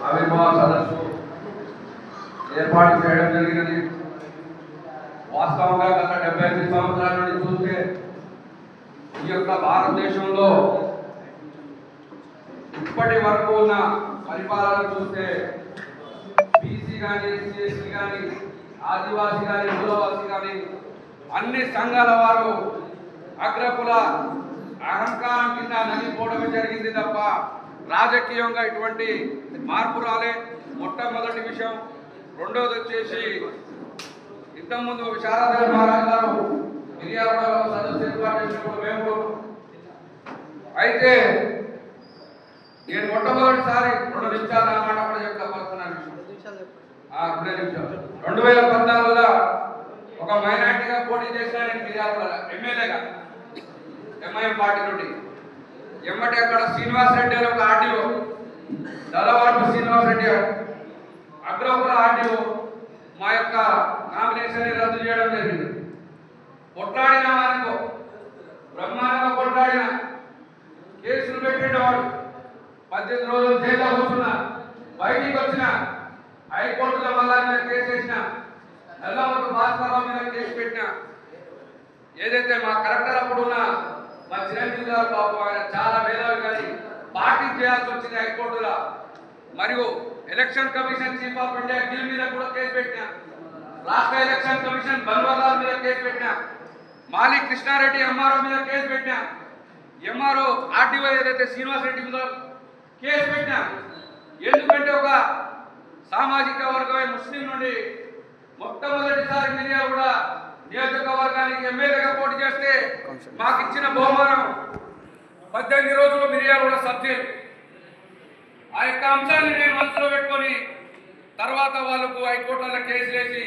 ఆవిర్భావ సదస్సు ఏర్పాటు చేయడం జరిగినది. వాస్తవంగా గత 75 సంవత్సరాల నుండి చూస్తే ఈ యొక్క భారతదేశంలో ఇప్పటి వరకు ఉన్న పరిపాలన చూస్తే బీసీ కానీ, ఎస్సీ, ఎస్టీ కానీ, ఆదివాసీ కానీ, మూలవాసీ కానీ అన్ని సంఘాల వారు అగ్రకుల అహంకారం కింద నలిగిపోవడమే జరిగింది తప్ప రాజకీయంగా ఇటువంటి మార్పు రాలే. మొట్టమొదటి విషయం. రెండోది వచ్చేసి ఇంతకుముందు శారదా మహారాజ్ గారు మిర్యాలగూడలో సదస్సు ఏర్పాటు చేసినప్పుడు మేము అయితే నేను మొట్టమొదటిసారి 2 నిమిషాలు నా మాట కూడా చెప్తాను. 2014లో ఒక మైనార్టీగా పోటీ చేసిన నేను మిర్యాలగూడ ఎమ్మెల్యేగా ఎంఐఎం పార్టీ నుండి ఎమ్మటి అక్కడ శ్రీనివాస్ రెడ్డి అని ఒక ఆర్డీఓ, దళవాడు శ్రీనివాస్ రెడ్డి అగ్రకుల ఆర్డీఓ మా యొక్క నామినేషన్ రద్దు చేయడం జరిగింది. కొట్లాడిన వారితో బ్రహ్మాండంగా కొట్లాడిన, కేసులు పెట్టేవాడు, 18 రోజులు జైల్లో కూర్చున్నా, బయటికి వచ్చిన, హైకోర్టులో మళ్ళా మీద కేసు వేసిన, నల్లమూరు భాస్కరరావు మీద కేసు పెట్టిన, ఏదైతే మా కలెక్టర్ అప్పుడు ఉన్న మా చిరంజీవి గారు పాపం ఆయన చాలా మేధావి కానీ పార్టీ చేయాల్సి వచ్చింది హైకోర్టులో. మరియు election commission chief of India Gill మీద కూడా కేసు పెట్టినా, రాష్ట్ర ఎలక్షన్ కమిషన్ బన్వర్లాల్ మీద కేసు పెట్టినా, మాలి కృష్ణారెడ్డి ఎంఆర్ఓ మీద కేసు పెట్టినా, ఎంఆర్ఓ ఆర్డీఓ ఏదైతే శ్రీనివాస్ రెడ్డి మీద కేసు పెట్టినా. ఎందుకంటే ఒక సామాజిక వర్గమే ముస్లిం నుండి మొట్టమొదటిసారి మిర్యాలగూడ నియోజకవర్గానికి ఎమ్మెల్యేగా పోటీ చేస్తే మాకు ఇచ్చిన బహుమానం 18 రోజులు మిర్యాలగూడ సబ్జెక్ట్. ఆ యొక్క అంశాన్ని నేను మనసులో పెట్టుకొని తర్వాత వాళ్ళకు హైకోర్టులో కేసు వేసి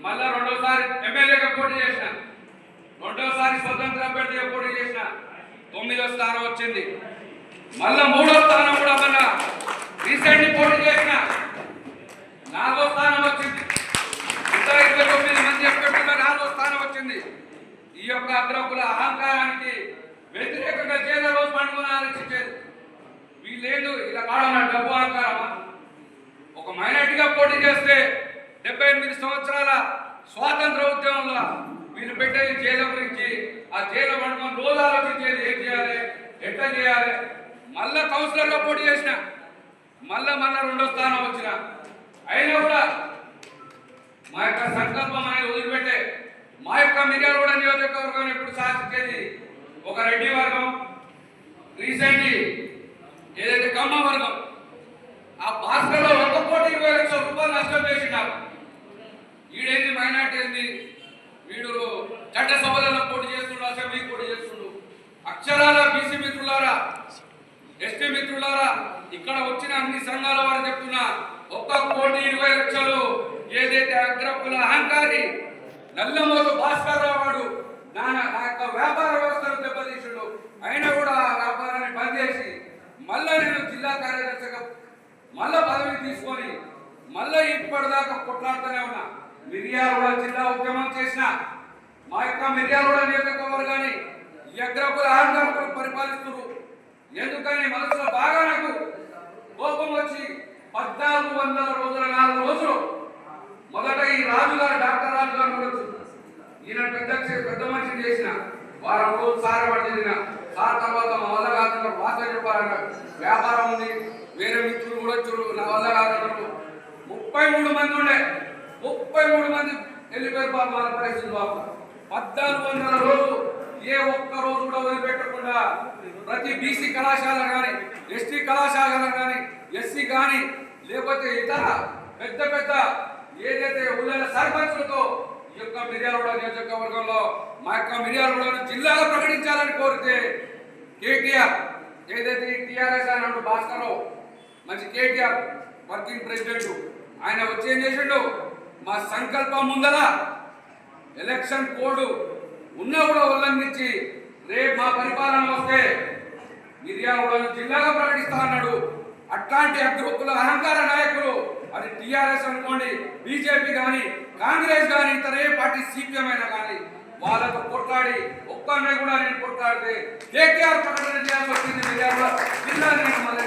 మళ్ళా రెండోసారి ఎమ్మెల్యేగా పోటీ చేసిన, రెండోసారి స్వతంత్ర అభ్యర్థిగా పోటీ చేసిన, 9వ స్థానం వచ్చింది. మళ్ళా 3వ స్థానం కూడా మన రీసెంట్లీ పోటీ చేసిన 4వ స్థానం వచ్చింది. 29 మంది అభ్యర్థుల్లో 4వ స్థానం వచ్చింది. ఈ యొక్క అగ్రకుల అహంకారానికి వ్యతిరేకంగా జైలు రోజు పండుగ ఆలోచించేది. వీళ్ళేందు ఇలా కావాలన్నా డబ్బు అహంకారమా? ఒక మైనార్టీగా పోటీ చేస్తే 78 సంవత్సరాల స్వాతంత్ర ఉద్యమంలో వీళ్ళు పెట్టేది జైలు గురించి, ఆ జైలు పడుకొని రోజు ఆలోచించేది ఏం చేయాలి, ఎట్లా చేయాలి. మళ్ళా కౌన్సిలర్గా పోటీ చేసిన, మళ్ళా 2వ స్థానం వచ్చిన. అయినా కూడా మా యొక్క సంకల్పం అనేది వదిలిపెట్టే మా యొక్క మిర్యాలగూడ నియోజకవర్గం ఎప్పుడు సాధించేది ఒక రెడ్డి వర్గం, రీసెంట్లీ ఏదైతే కమ్మ వర్గం, ఆ భాస్కర్లో 1,20,00,000 రూపాయలు నష్టం చేసినారు. వీడేంది మైనార్టీ ఏంది, వీడు చట్టసభలలో పోటీ చేస్తుండ్రు, అసెంబ్లీ పోటీ చేస్తుండ్రు. అక్షరాల బీసీ మిత్రులారా, ఎస్టీ మిత్రులారా, ఇక్కడ వచ్చిన అన్ని సంఘాల వారు చెప్తున్నా 1,20,00,000 ఏదైతే అగ్రకుల అహంకారి నల్లమూరు భాస్కర్రావు వాడు నా యొక్క వ్యాపార వ్యవస్థను దెబ్బతీసుడు. అయినా కూడా ఆ వ్యాపారాన్ని బంద్ చేసి మళ్ళా నేను జిల్లా కార్యదర్శిగా మళ్ళా పదవి తీసుకొని మళ్ళా ఇప్పటిదాకా కొట్లాడుతూనే ఉన్నా. మిర్యాలగూడ జిల్లా ఉద్యమం చేసిన మా యొక్క మిర్యాలగూడ నియోజకవర్గాన్ని ఈ అగ్రకుల అహంకారులు పరిపాలిస్తున్నారు. ఎందుకని మనసులో బాగా నాకు కోపం వచ్చి 1400 రోజుల 4 రోజులు మొదట ఈ రాజుగారు డాక్టర్ రాజు గారు కూడా ఈయన పెద్ద మనిషిని చేసిన వారం రోజులు సార్ పడిన సార్ తర్వాత మా వల్ల కాదు వాస చెప్పాలన్న వ్యాపారం ఉంది, వేరే మిత్రులు కూడా వచ్చారు, నా వల్ల కాదన్నారు. 33 మంది ఉండే, 33 మంది వెళ్ళిపోయారు బాబు. మన పరిస్థితి బాబు 1400 రోజులు ఏ ఒక్క రోజు కూడా వదిలిపెట్టకుండా ప్రతి బీసీ కళాశాల కానీ, ఎస్టీ కళాశాల కానీ, ఎస్సీ కానీ, లేకపోతే ఇతర పెద్ద ఏదైతే ఊళ్ళ సర్పంచులతో ఈ యొక్క మిర్యాలగూడ నియోజకవర్గంలో మా యొక్క మిర్యాలగూడ జిల్లాగా ప్రకటించాలని కోరితే కేటీఆర్ ఏదైతే టీఆర్ఎస్ అన్నాడు భాస్కర్రావు, మంచి కేటీఆర్ వర్కింగ్ ప్రెసిడెంట్, ఆయన వచ్చి ఏం చేసిండు, మా సంకల్పం ముందర ఎలక్షన్ కోడ్ ఉన్నా కూడా ఉల్లంఘించి రేపు మా పరిపాలన వస్తే మిర్యాలగూడ జిల్లాగా ప్రకటిస్తా అన్నాడు. అట్లాంటి అగ్రకుల అహంకార నాయకులు, అది టీఆర్ఎస్ అనుకోండి, బీజేపీ కానీ, కాంగ్రెస్ కానీ, ఇతర ఏ పార్టీ సిపిఎం అయినా కానీ వాళ్ళతో కొట్లాడి ఒక్కనే కూడా నేను కొట్లాడితే కేటీఆర్ ప్రకటన చేయాల్సి వచ్చింది. జిల్లా నేను మళ్ళీ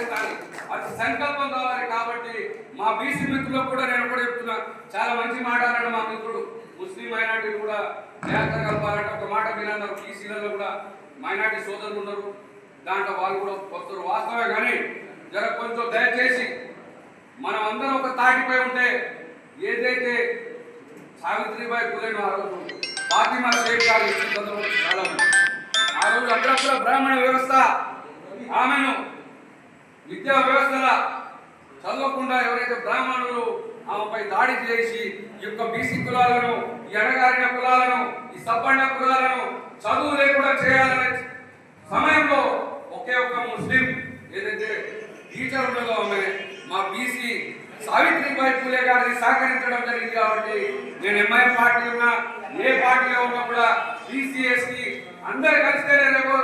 సంకల్పం కావాలి. కాబట్టి మా బీసీ మిత్రులకు కూడా నేను కూడా చెప్తున్నా, చాలా మంచి మాట అన్నాడు మా మిత్రుడు. ముస్లిం మైనార్టీ కూడా జాగ్రత్త కలపాలంటే ఒక మాట వినన్నారు. బీసీలలో కూడా మైనార్టీ సోదరులు ఉన్నారు, దాంట్లో వాళ్ళు కూడా వస్తారు వాస్తవే. కానీ జర కొంచెం దయచేసి మనం అందరం ఒక తాటిపై ఉంటే, ఏదైతే సావిత్రిబాయి పులేను ఆ రోజు ఫాతిమా షేక్ గారు చాలా ఆ రోజు అక్కడ బ్రాహ్మణ వ్యవస్థ ఆమెను విద్యా వ్యవస్థల చదవకుండా ఎవరైతే బ్రాహ్మణులు ఆమెపై దాడి చేసి ఈ యొక్క బీసీ కులాలను, ఈ అణగారిన కులాలను, ఈ సబ్బండ కులాలను చదువు లేకుండా చేయాలనే సమయంలో ఒకే ఒక్క ముస్లిం ఏదైతే టీచర్ ఉన్నదో ఆమె మా బీసీ సావిత్రిబాయి పూలే గారిని సహకరించడం జరిగింది. కాబట్టి నేను ఎంఐ పార్టీ ఉన్నా, ఏ పార్టీలో ఉన్నా కూడా బీసీ ఎస్టీ అందరు కలిస్తేనే రేపు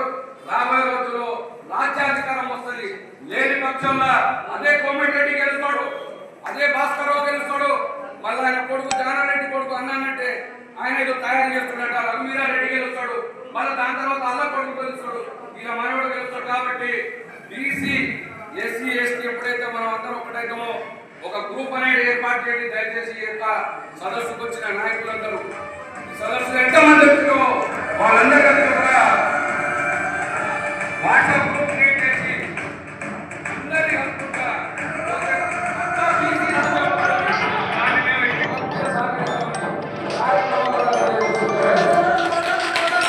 రాబోయే రోజుల్లో రాజ్యాధికారం వస్తుంది. లేని పక్షంలో అదే కోమటిరెడ్డి గెలుస్తాడు, అదే భాస్కర్రావు గెలుస్తాడు, మళ్ళీ ఆయన కొడుకు జానారెడ్డి కొడుకు అన్నానంటే ఆయన ఏదో తయారు చేస్తున్నట్ట రఘువీరారెడ్డి గెలుస్తాడు, మళ్ళీ దాని తర్వాత అల్ల కొడుకు గెలుస్తాడు, ఇలా మనవడు గెలుస్తాడు. కాబట్టి బీసీ ఎస్సీ ఎస్టీ ఎప్పుడైతే మనం అందరం ఒకటైతామో ఒక గ్రూప్ అనేది ఏర్పాటు చేయండి. దయచేసి ఈ యొక్క సదస్సుకు వచ్చిన నాయకులందరూ ఈ సదస్సులు ఎంతమంది వచ్చారో వాళ్ళందరూ